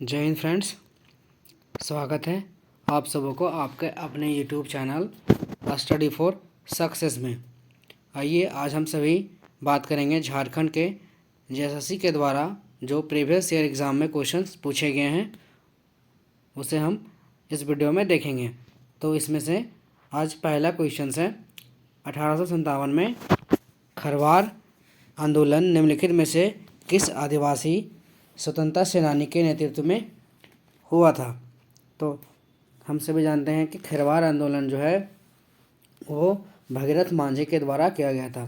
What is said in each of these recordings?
जय हिंद फ्रेंड्स, स्वागत है आप सबों को आपके अपने YouTube channel study for success में। आइए आज हम सभी बात करेंगे झारखंड के जेएसएससी के द्वारा जो प्रीवियस ईयर एग्ज़ाम में क्वेश्चंस पूछे गए हैं उसे हम इस वीडियो में देखेंगे। तो इसमें से आज पहला क्वेश्चन है 1857 में खरवार आंदोलन निम्नलिखित में से किस आदिवासी स्वतंत्रता सेनानी के नेतृत्व में हुआ था। तो हम सभी जानते हैं कि खरवार आंदोलन जो है वो भगीरथ मांझी के द्वारा किया गया था।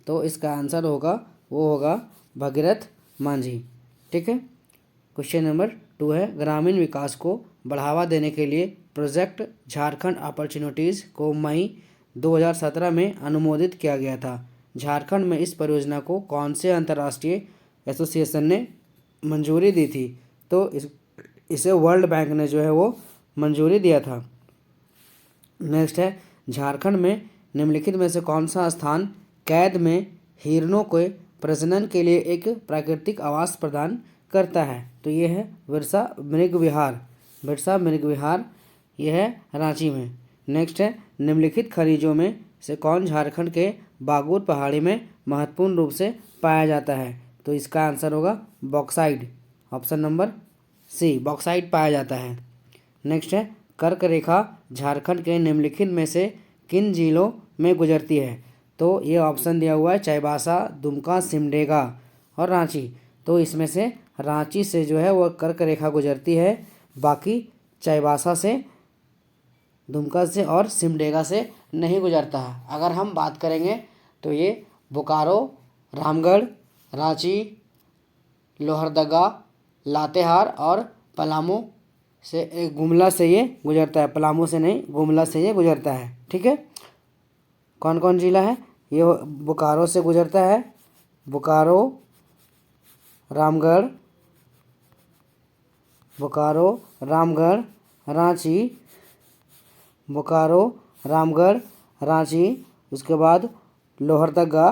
तो इसका आंसर होगा भगीरथ मांझी। ठीक है। क्वेश्चन नंबर 2 है ग्रामीण विकास को बढ़ावा देने के लिए प्रोजेक्ट झारखंड अपॉर्चुनिटीज़ को मई 2017 में अनुमोदित किया गया था। झारखंड में इस परियोजना को कौन से अंतर्राष्ट्रीय एसोसिएशन ने मंजूरी दी थी। तो इसे वर्ल्ड बैंक ने जो है वो मंजूरी दिया था। नेक्स्ट है झारखंड में निम्नलिखित में से कौन सा स्थान कैद में हिरणों के प्रजनन के लिए एक प्राकृतिक आवास प्रदान करता है। तो ये है बिरसा मृग विहार, यह है रांची में। नेक्स्ट है निम्नलिखित खनिजों में से कौन झारखंड के बागुर पहाड़ी में महत्वपूर्ण रूप से पाया जाता है। तो इसका आंसर होगा bauxite, option number C, bauxite पाया जाता है। नेक्स्ट है कर्क रेखा झारखंड के निम्नलिखित में से किन जिलों में गुजरती है। तो ये ऑप्शन दिया हुआ है चाईबासा, दुमका, सिमडेगा और रांची। तो इसमें से रांची से जो है वह कर्क रेखा गुजरती है, बाकी चाईबासा से, दुमका से और सिमडेगा से नहीं गुजरता है। अगर हम बात करेंगे तो ये बोकारो, रामगढ़, रांची, लोहरदगा, लातेहार और पलामू से, गुमला से ये गुजरता है। पलामू से नहीं, गुमला से ये गुजरता है। ठीक है। कौन कौन जिला है ये? बोकारो से गुजरता है, बोकारो, रामगढ़, रांची, बोकारो, रामगढ़, रांची, उसके बाद लोहरदगा,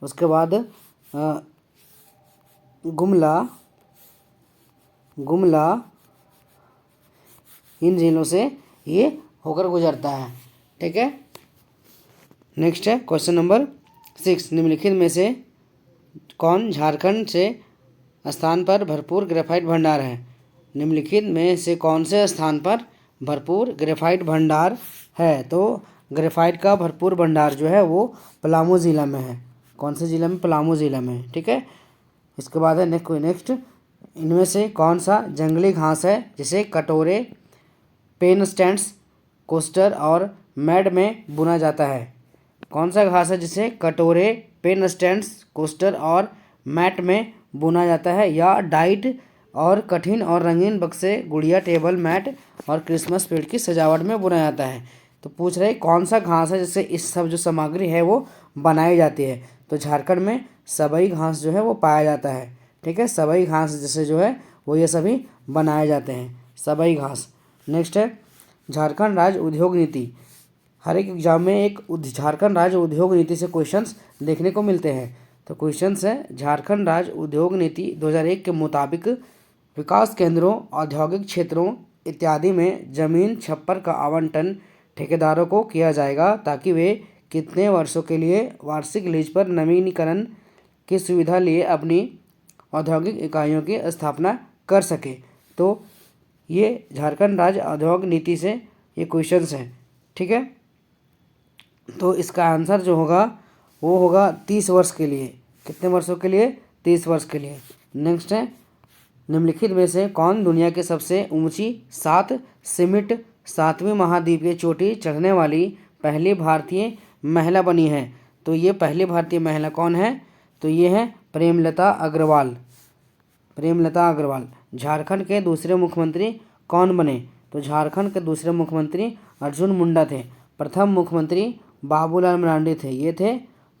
उसके बाद गुमला, इन जिलों से ये होकर गुजरता है। ठीक है। नेक्स्ट है क्वेश्चन नंबर 6 निम्नलिखित में से कौन झारखंड से स्थान पर भरपूर ग्रेफाइट भंडार है। निम्नलिखित में से कौन से स्थान पर भरपूर ग्रेफाइट भंडार है। तो ग्रेफाइट का भरपूर भंडार जो है वो पलामू ज़िला में है। कौन से ज़िला में? पलामू ज़िला में। ठीक है। इसके बाद है नेक्स्ट इनमें से कौन सा जंगली घास है जिसे कटोरे, पेन स्टैंड्स, कोस्टर और मैड में बुना जाता है। कौन सा घास है जिसे कटोरे, पेन स्टैंड्स, कोस्टर और मैट में बुना जाता है या डाइट और कठिन और रंगीन बक्से, गुड़िया, टेबल मैट और क्रिसमस पेड़ की सजावट में बुना जाता है। तो पूछ रहे कौन सा घास है जिससे इस सब जो सामग्री है वो बनाई जाती है। तो झारखंड में सबई घास जो है वो पाया जाता है। ठीक है। सबई घास जिससे जो है वो ये सभी बनाए जाते हैं, सबई घास। नेक्स्ट है झारखंड राज्य उद्योग नीति। हर एक एग्जाम में एक झारखंड राज्य उद्योग नीति से क्वेश्चंस देखने को मिलते हैं। तो क्वेश्चंस है झारखंड राज्य उद्योग नीति 2001 के मुताबिक विकास केंद्रों, औद्योगिक क्षेत्रों इत्यादि में जमीन छप्पर का आवंटन ठेकेदारों को किया जाएगा ताकि वे कितने वर्षों के लिए वार्षिक लीज पर नवीनीकरण की सुविधा लिए अपनी औद्योगिक इकाइयों की स्थापना कर सके। तो ये झारखंड राज्य औद्योगिक नीति से ये क्वेश्चंस हैं। ठीक है। तो इसका आंसर जो होगा वो होगा 30 वर्ष के लिए। कितने वर्षों के लिए? 30 वर्ष के लिए। नेक्स्ट है निम्नलिखित में से कौन दुनिया की सबसे ऊंची 7 सीमिट 7वीं महाद्वीपीय चोटी चढ़ने वाली पहली भारतीय महिला बनी है। तो ये पहली भारतीय महिला कौन है? तो ये है प्रेमलता अग्रवाल। झारखंड के दूसरे मुख्यमंत्री कौन बने? तो झारखंड के दूसरे मुख्यमंत्री अर्जुन मुंडा थे। प्रथम मुख्यमंत्री बाबूलाल मरांडी थे। ये थे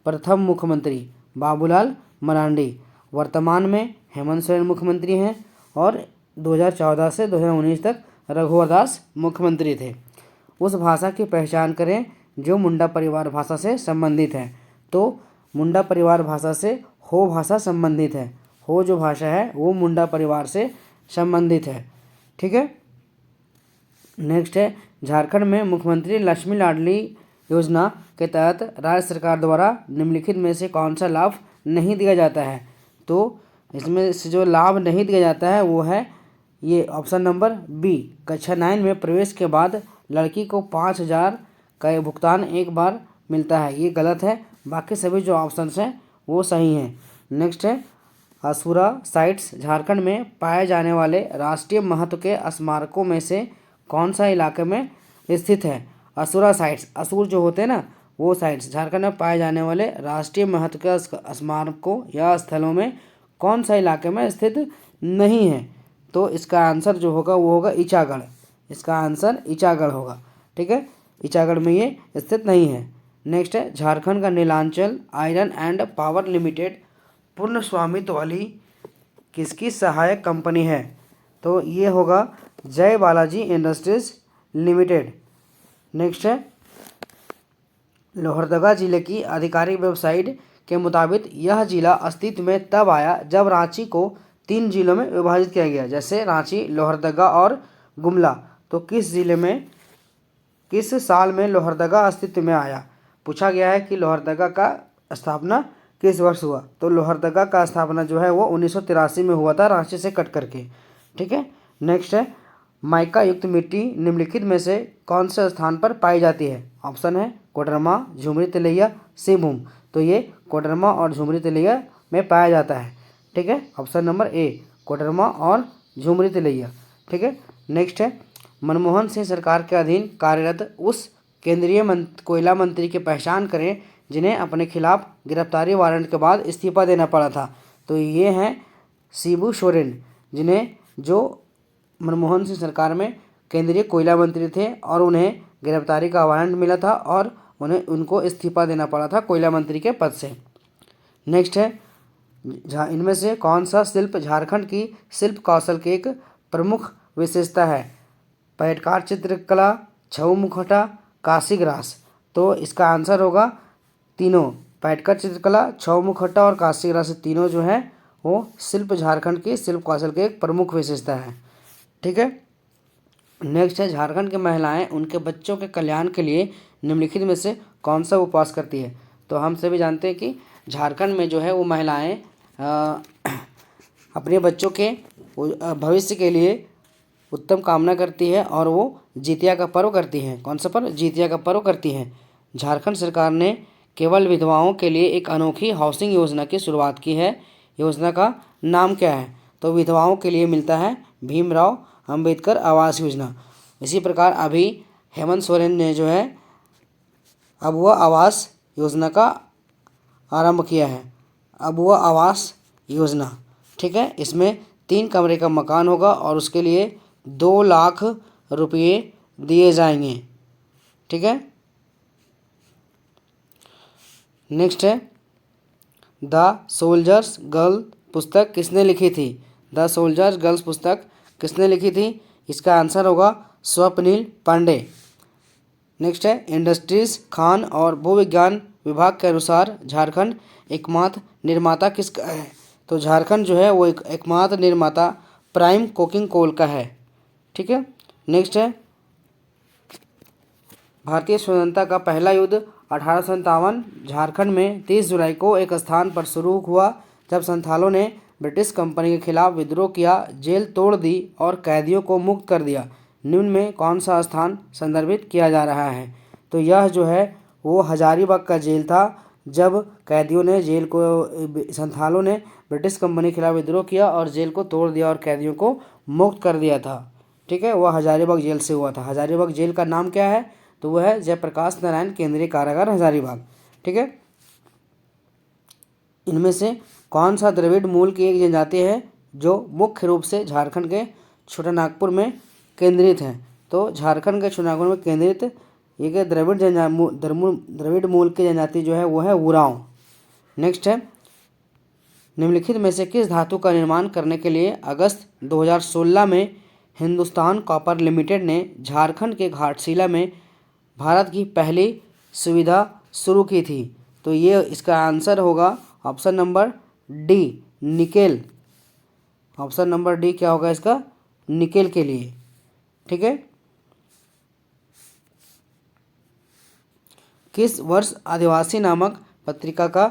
प्रथम मुख्यमंत्री बाबूलाल मरांडी। वर्तमान में हेमंत सोरेन मुख्यमंत्री हैं और 2014 से 2019 तक रघुवर दास मुख्यमंत्री थे। उस भाषा की पहचान करें जो मुंडा परिवार भाषा से संबंधित है। तो मुंडा परिवार भाषा से हो भाषा संबंधित है। हो जो भाषा है वो मुंडा परिवार से संबंधित है। ठीक है। नेक्स्ट है, झारखंड में मुख्यमंत्री लक्ष्मी लाडली योजना के तहत राज्य सरकार द्वारा निम्नलिखित में से कौन सा लाभ नहीं दिया जाता है। तो इसमें से जो लाभ नहीं दिया जाता है वो है ये ऑप्शन नंबर बी, कक्षा 9 में प्रवेश के बाद लड़की को 5,000 का भुगतान एक बार मिलता है। ये गलत है, बाकी सभी जो ऑप्शंस हैं वो सही हैं। नेक्स्ट है, असुरा साइट्स झारखंड में पाए जाने वाले राष्ट्रीय महत्व के स्मारकों में से कौन सा इलाके में स्थित है। असुरा साइट्स, असुर जो होते हैं ना वो साइट्स झारखंड में पाए जाने वाले राष्ट्रीय महत्व के स्मारकों या स्थलों में कौन सा इलाके में स्थित नहीं है। तो इसका आंसर जो होगा वो होगा ईचागढ़। इसका आंसर ईचागढ़ होगा। ठीक है, ईचागढ़ में ये स्थित नहीं है। नेक्स्ट है, झारखंड का Neelanchal iron and power limited पूर्ण स्वामित्व वाली किसकी सहायक कंपनी है। तो ये होगा जय बालाजी इंडस्ट्रीज लिमिटेड। नेक्स्ट है, लोहरदगा जिले की आधिकारिक वेबसाइट के मुताबिक यह जिला अस्तित्व में तब आया जब रांची को 3 जिलों में विभाजित किया गया, जैसे रांची, लोहरदगा और गुमला। तो किस जिले में, किस साल में लोहरदगा अस्तित्व में आया। पूछा गया है कि लोहरदगा का स्थापना किस वर्ष हुआ। तो लोहरदगा का स्थापना जो है वो 1983 में हुआ था, रांची से कट करके। ठीक है। नेक्स्ट है, माइका युक्त मिट्टी निम्नलिखित में से कौन से स्थान पर पाई जाती है। ऑप्शन है कोडरमा, झुमरी तिलैया, सिंहभूम। तो ये कोडरमा और झुमरी तिलैया में पाया जाता है। ठीक है, ऑप्शन नंबर ए, कोडरमा और झुमरी तिलैया। ठीक है। नेक्स्ट है, मनमोहन सिंह सरकार के अधीन कार्यरत उस केंद्रीय कोयला मंत्री की पहचान करें जिन्हें अपने खिलाफ गिरफ्तारी वारंट के बाद इस्तीफा देना पड़ा था। तो ये हैं शिबू सोरेन, जिन्हें जो मनमोहन सिंह सरकार में केंद्रीय कोयला मंत्री थे और उन्हें गिरफ्तारी का वारंट मिला था और उनको इस्तीफा देना पड़ा था कोयला मंत्री के पद से। नेक्स्ट है, इनमें से कौन सा शिल्प झारखंड की शिल्प कौशल की एक प्रमुख विशेषता है। पैटकार चित्रकला, छऊ मुखौटा, काशी ग्रास। तो इसका आंसर होगा तीनों, पैटकार चित्रकला, छऊ मुखौटा और काशी ग्रास। तीनों जो है वो शिल्प झारखंड की शिल्प कौशल की एक प्रमुख विशेषता है। ठीक है। नेक्स्ट है, झारखंड की महिलाएं उनके बच्चों के कल्याण के लिए निम्नलिखित में से कौन सा उपवास करती है। तो हम सभी जानते हैं कि झारखंड में जो है वो महिलाएं अपने बच्चों के भविष्य के लिए उत्तम कामना करती है और वो जितिया का पर्व करती हैं। कौन सा पर्व, जितिया का पर्व करती हैं। झारखंड सरकार ने केवल विधवाओं के लिए एक अनोखी हाउसिंग योजना की शुरुआत की है। योजना का नाम क्या है। तो विधवाओं के लिए मिलता है भीमराव अंबेडकर आवास योजना। इसी प्रकार अभी हेमंत सोरेन ने जो है अबुआ आवास योजना का आरंभ किया है, अबुआ आवास योजना। ठीक है, इसमें 3 कमरे का मकान होगा और उसके लिए 2 लाख रुपये दिए जाएंगे। ठीक है। नेक्स्ट है, द सोल्जर्स गर्ल पुस्तक किसने लिखी थी। द सोल्जर्स गर्ल्स पुस्तक किसने लिखी थी। इसका आंसर होगा स्वप्निल पांडे। नेक्स्ट है, इंडस्ट्रीज खान और भूविज्ञान विभाग के अनुसार झारखंड एकमात्र निर्माता किसका है। तो झारखंड जो है वो एकमात्र निर्माता प्राइम कोकिंग कोल का है। ठीक है। नेक्स्ट है, भारतीय स्वतंत्रता का पहला युद्ध 1857 झारखंड में 30 जुलाई को एक स्थान पर शुरू हुआ जब संथालों ने ब्रिटिश कंपनी के खिलाफ विद्रोह किया, जेल तोड़ दी और कैदियों को मुक्त कर दिया। निम्न में कौन सा स्थान संदर्भित किया जा रहा है। तो यह जो है वो हजारीबाग का जेल था जब कैदियों ने संथालों ने ब्रिटिश कंपनी के खिलाफ विद्रोह किया और जेल को तोड़ दिया और कैदियों को मुक्त कर दिया था। ठीक है, वह हजारीबाग जेल से हुआ था। हजारीबाग जेल का नाम क्या है। तो वह है जयप्रकाश नारायण केंद्रीय कारागार हजारीबाग। ठीक है। इनमें से कौन सा द्रविड़ मूल की एक जनजाति है जो मुख्य रूप से झारखंड के छोटानागपुर में केंद्रित है। तो झारखंड के छोटानागपुर में केंद्रित एक द्रविड़ मूल की जनजाति जो है वो है उरांव। नेक्स्ट है, निम्नलिखित में से किस धातु का निर्माण करने के लिए अगस्त 2016 में हिंदुस्तान कॉपर लिमिटेड ने झारखंड के घाटशिला में भारत की पहली सुविधा शुरू की थी। तो ये इसका आंसर होगा option number D, nickel. Option number D क्या होगा इसका, निकेल के लिए। ठीक है। किस वर्ष आदिवासी नामक पत्रिका का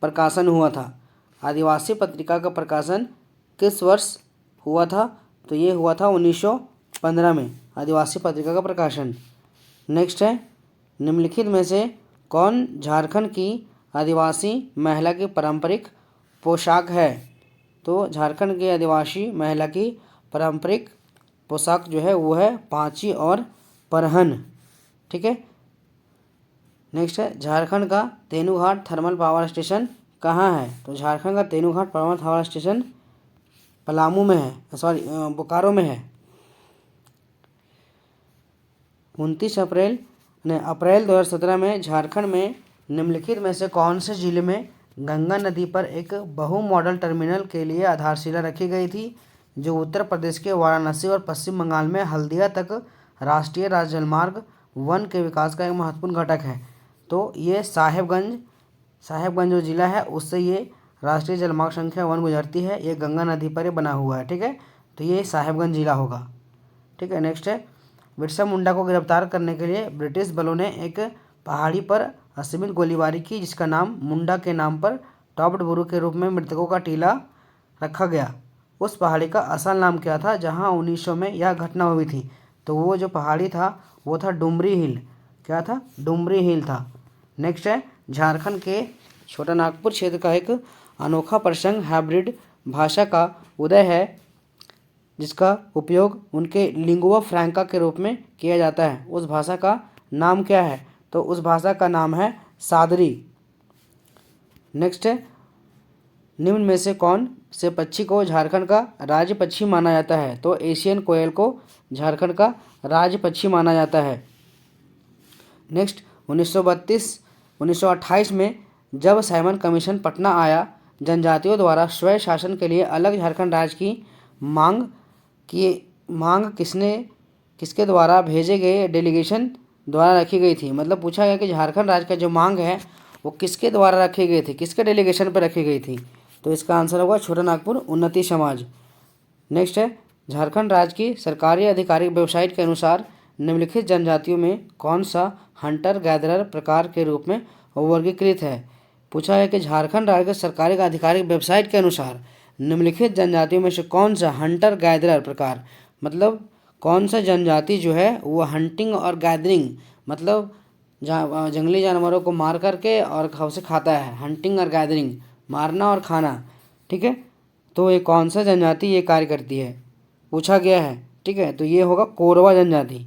प्रकाशन हुआ था? आदिवासी पत्रिका का प्रकाशन किस वर्ष हुआ था? तो ये हुआ था 1915 में आदिवासी पत्रिका का प्रकाशन। नेक्स्ट है, निम्नलिखित में से कौन झारखंड की आदिवासी महिला की पारंपरिक पोशाक है? तो झारखंड की आदिवासी महिला की पारंपरिक पोशाक जो है वो है पांची और परहन। ठीक है। नेक्स्ट है, झारखंड का तेनूघाट थर्मल पावर स्टेशन कहाँ है? तो झारखंड का Tenughat thermal power station Palamu में है, बोकारो में है। 29 अप्रैल 2017 में झारखंड में निम्नलिखित में से कौन से जिले में गंगा नदी पर एक बहु मॉडल टर्मिनल के लिए आधारशिला रखी गई थी, जो उत्तर प्रदेश के वाराणसी और पश्चिम बंगाल में हल्दिया तक राष्ट्रीय राजमार्ग 1 के विकास का एक महत्वपूर्ण घटक है? तो ये साहेबगंज जो जिला है उससे ये राष्ट्रीय जलमार्ग संख्या 1 गुजरती है। ये गंगा नदी पर बना हुआ है। ठीक है। तो ये साहेबगंज जिला होगा। ठीक है। नेक्स्ट है, बिरसा मुंडा को गिरफ्तार करने के लिए ब्रिटिश बलों ने एक पहाड़ी पर असीमित गोलीबारी की, जिसका नाम मुंडा के नाम पर टॉप्ड बुरू के रूप में मृतकों का टीला रखा गया। उस पहाड़ी का असल नाम क्या था जहां 1900 में यह घटना हुई थी? तो वो जो पहाड़ी था वो था डुमरी हिल। क्या था? डुमरी हिल था। नेक्स्ट है, झारखंड के छोटा नागपुर क्षेत्र का एक अनोखा प्रसंग हाइब्रिड भाषा का उदय है, जिसका उपयोग उनके लिंगुआ फ्रैंका के रूप में किया जाता है। उस भाषा का नाम क्या है? तो उस भाषा का नाम है सादरी। नेक्स्ट है, निम्न में से कौन से पक्षी को झारखंड का राज्य पक्षी माना जाता है? तो एशियन कोयल को झारखंड का राज्य पक्षी माना जाता है। नेक्स्ट, 1928 में जब साइमन कमीशन पटना आया, जनजातियों द्वारा स्वयं शासन के लिए अलग झारखंड राज्य की मांग किसके द्वारा भेजे गए डेलीगेशन द्वारा रखी गई थी? मतलब पूछा गया कि झारखंड राज्य का जो मांग है वो किसके द्वारा रखी गई थी, किसके डेलीगेशन पर रखी गई थी? तो इसका आंसर होगा छोटा नागपुर उन्नति समाज। नेक्स्ट है, झारखंड राज्य की सरकारी आधिकारिक वेबसाइट के अनुसार निम्नलिखित जनजातियों में कौन सा हंटर गैदरर प्रकार के रूप में वर्गीकृत है? पूछा है कि झारखंड राज्य के सरकारी आधिकारिक वेबसाइट के अनुसार निम्नलिखित जनजातियों में से कौन सा हंटर गैदरर प्रकार, मतलब कौन सा जनजाति जो है वो हंटिंग और गैदरिंग, मतलब जंगली जानवरों को मार करके और उसे खाता है। हंटिंग और गैदरिंग, मारना और खाना। ठीक है। तो ये कौन सा जनजाति ये कार्य करती है, पूछा गया है। ठीक है। तो ये होगा कोरवा जनजाति।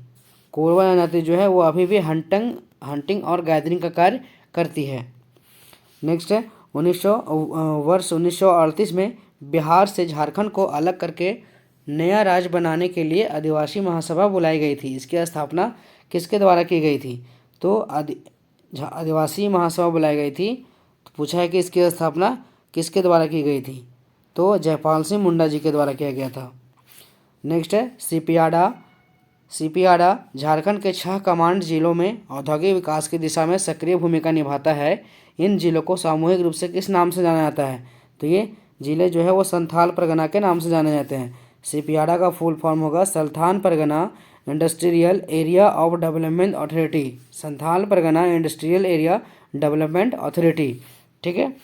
कोरवा जनजाति जो है वो अभी भी हंटिंग और गैदरिंग का कार्य करती है। नेक्स्ट है, 1938 में बिहार से झारखंड को अलग करके नया राज्य बनाने के लिए आदिवासी महासभा बुलाई गई थी। इसकी स्थापना किसके द्वारा की गई थी? तो आदिवासी महासभा बुलाई गई थी। तो पूछा है कि इसकी स्थापना किसके द्वारा की गई थी? तो जयपाल सिंह मुंडा जी के द्वारा किया गया था। नेक्स्ट है, सीपीआडा झारखंड के 6 कमांड जिलों में औद्योगिक विकास की दिशा में सक्रिय भूमिका निभाता है। इन जिलों को सामूहिक रूप से किस नाम से जाना जाता है? तो ये जिले जो है वो संथाल परगना के नाम से जाने जाते हैं। सीपीआडा का फुल फॉर्म होगा Santhal Pargana industrial area of development authority. Santhal Pargana industrial area development authority. ठीक है।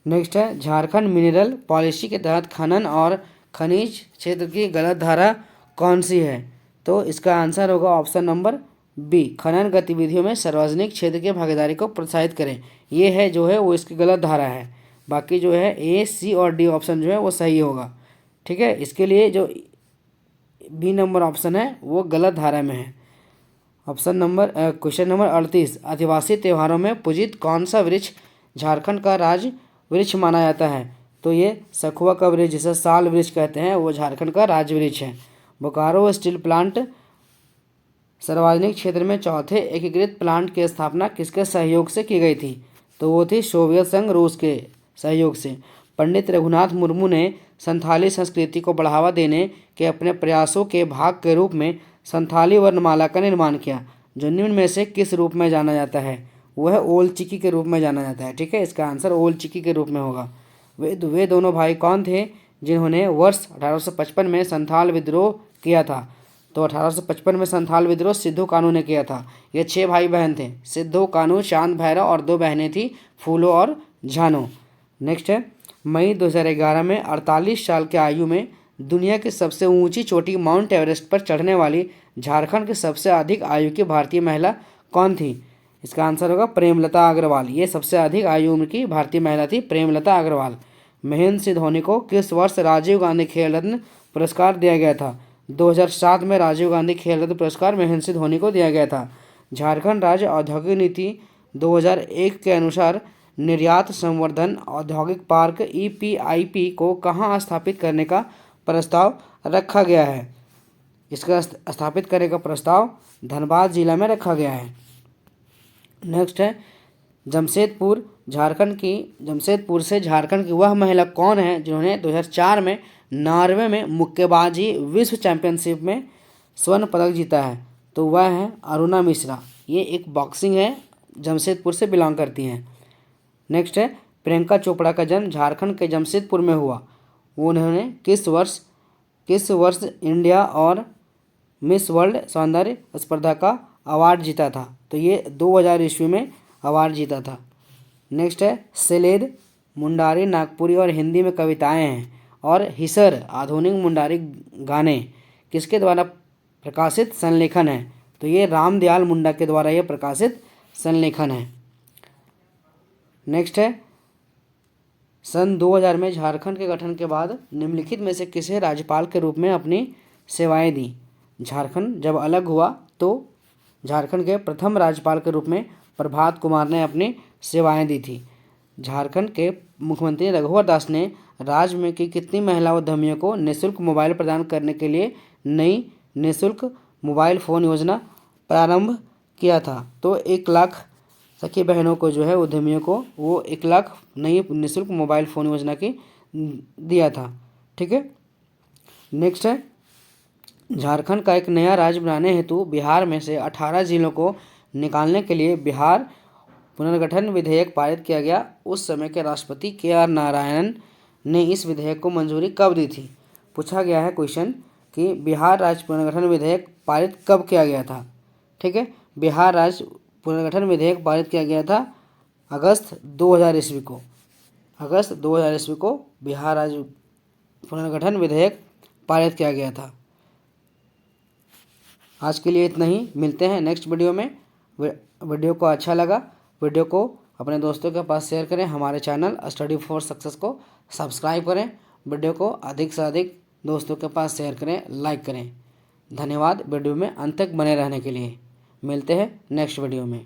नेक्स्ट है, झारखंड मिनरल पॉलिसी के तहत खनन और खनिज क्षेत्र की गलत धारा कौन सी है? तो इसका आंसर होगा ऑप्शन नंबर बी, खनन गतिविधियों में सार्वजनिक क्षेत्र की भागीदारी को प्रोत्साहित करें। ये है जो है वो इसकी गलत धारा है। बाकी जो है ए, सी और डी ऑप्शन जो है वो सही होगा। ठीक है। इसके लिए जो बी नंबर ऑप्शन है वो गलत धारा में है। क्वेश्चन नंबर 38, आदिवासी त्योहारों में पूजित कौन सा वृक्ष झारखंड का राज वृक्ष माना जाता है? तो ये सखुआ का वृक्ष, जिसे साल वृक्ष कहते हैं, वो झारखंड का राज वृक्ष है। बोकारो स्टील प्लांट सार्वजनिक क्षेत्र में चौथे एकीकृत प्लांट की स्थापना किसके सहयोग से की गई थी? तो वो थी सोवियत संघ रूस के सहयोग से। पंडित रघुनाथ मुर्मू ने संथाली संस्कृति को बढ़ावा देने के अपने प्रयासों के भाग के रूप में संथाली वर्णमाला का निर्माण किया, जो निम्न में से किस रूप में जाना जाता है? वो है ओल चिकी के रूप में जाना जाता है। ठीक है, इसका आंसर ओल चिकी के रूप में होगा। वे दोनों भाई कौन थे जिन्होंने वर्ष 1855 में संथाल विद्रोह किया था? तो 1855 में संथाल विद्रोह सिद्धू कान्हू ने किया था। ये 6 भाई बहन थे, सिद्धू कान्हू, शांत भैरव और 2 बहनें थी, फूलो और झानो। नेक्स्ट है, मई 2011 में 48 साल की आयु में दुनिया की सबसे ऊंची चोटी माउंट एवरेस्ट पर चढ़ने वाली झारखंड की सबसे अधिक आयु की भारतीय महिला कौन थी? इसका आंसर होगा प्रेमलता अग्रवाल। ये सबसे अधिक आयु उम्र की भारतीय महिला थी, प्रेमलता अग्रवाल। महेंद्र सिंह धोनी को किस वर्ष राजीव गांधी खेल रत्न पुरस्कार दिया गया था? 2007 में राजीव गांधी खेल रत्न पुरस्कार महेंद्र सिंह धोनी को दिया गया था। झारखंड राज्य औद्योगिक नीति 2001 के अनुसार निर्यात संवर्धन औद्योगिक पार्क EPIP को कहाँ स्थापित करने का प्रस्ताव रखा गया है? इसका स्थापित करने का प्रस्ताव धनबाद जिला में रखा गया है। नेक्स्ट है, जमशेदपुर से झारखंड की वह महिला कौन है जिन्होंने 2004 में नॉर्वे में मुक्केबाजी विश्व चैंपियनशिप में स्वर्ण पदक जीता है? तो वह है अरुणा मिश्रा। ये एक बॉक्सिंग है, जमशेदपुर से बिलोंग करती हैं। नेक्स्ट है, प्रियंका चोपड़ा का जन्म झारखंड के जमशेदपुर में हुआ। उन्होंने किस वर्ष इंडिया और मिस वर्ल्ड सौंदर्य स्पर्धा का अवार्ड जीता था? तो ये 2000 ईस्वी में अवार्ड जीता था। नेक्स्ट है, सेलेद मुंडारी नागपुरी और हिंदी में कविताएं हैं, और हिसर आधुनिक मुंडारी गाने किसके द्वारा प्रकाशित संलेखन है? तो ये रामदयाल मुंडा के द्वारा ये प्रकाशित संलेखन है। नेक्स्ट है, सन 2000 में झारखंड के गठन के बाद निम्नलिखित में से किसे राज्यपाल के रूप में अपनी सेवाएं दी? झारखंड जब अलग हुआ तो झारखंड के प्रथम राज्यपाल के रूप में प्रभात कुमार ने अपनी सेवाएं दी थी। झारखंड के मुख्यमंत्री रघुवर दास ने राज्य में की कितनी महिला उद्यमियों को निःशुल्क मोबाइल प्रदान करने के लिए नई निःशुल्क मोबाइल फ़ोन योजना प्रारंभ किया था? तो 1 लाख सखी बहनों को जो है उद्यमियों को वो 1 लाख नई निःशुल्क मोबाइल फ़ोन योजना की दिया था। ठीक है। नेक्स्ट है, झारखंड का एक नया राज्य बनाने हेतु बिहार में से 18 जिलों को निकालने के लिए बिहार पुनर्गठन विधेयक पारित किया गया। उस समय के राष्ट्रपति KR नारायणन ने इस विधेयक को मंजूरी कब दी थी? पूछा गया है क्वेश्चन कि बिहार राज्य पुनर्गठन विधेयक पारित कब किया गया था। ठीक है, बिहार राज्य पुनर्गठन विधेयक पारित किया गया था अगस्त 2000 ईस्वी को। अगस्त 2000 ईस्वी को बिहार राज्य पुनर्गठन विधेयक पारित किया गया था। आज के लिए इतना ही, मिलते हैं नेक्स्ट वीडियो में। वीडियो को अच्छा लगा, वीडियो को अपने दोस्तों के पास शेयर करें। हमारे चैनल स्टडी फॉर सक्सेस को सब्सक्राइब करें। वीडियो को अधिक से अधिक दोस्तों के पास शेयर करें, लाइक करें। धन्यवाद वीडियो में अंत तक बने रहने के लिए। मिलते हैं नेक्स्ट वीडियो में।